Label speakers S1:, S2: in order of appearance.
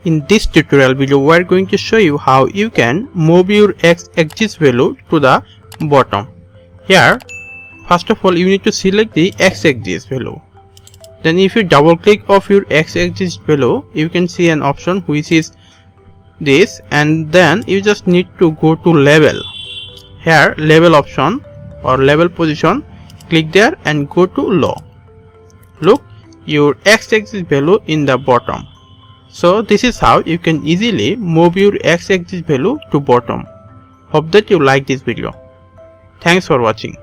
S1: In this tutorial video, we are going to show you how you can move your x-axis value to the bottom. Here, first of all, you need to select the x-axis value. Then if you double click of your x-axis value, you can see an option which is this, and then you just need to go to level. Here, level option or level position, click there and go to low. Look, your x-axis value in the bottom. So this is how you can easily move your x-axis value to bottom. Hope that you like this video. Thanks for watching.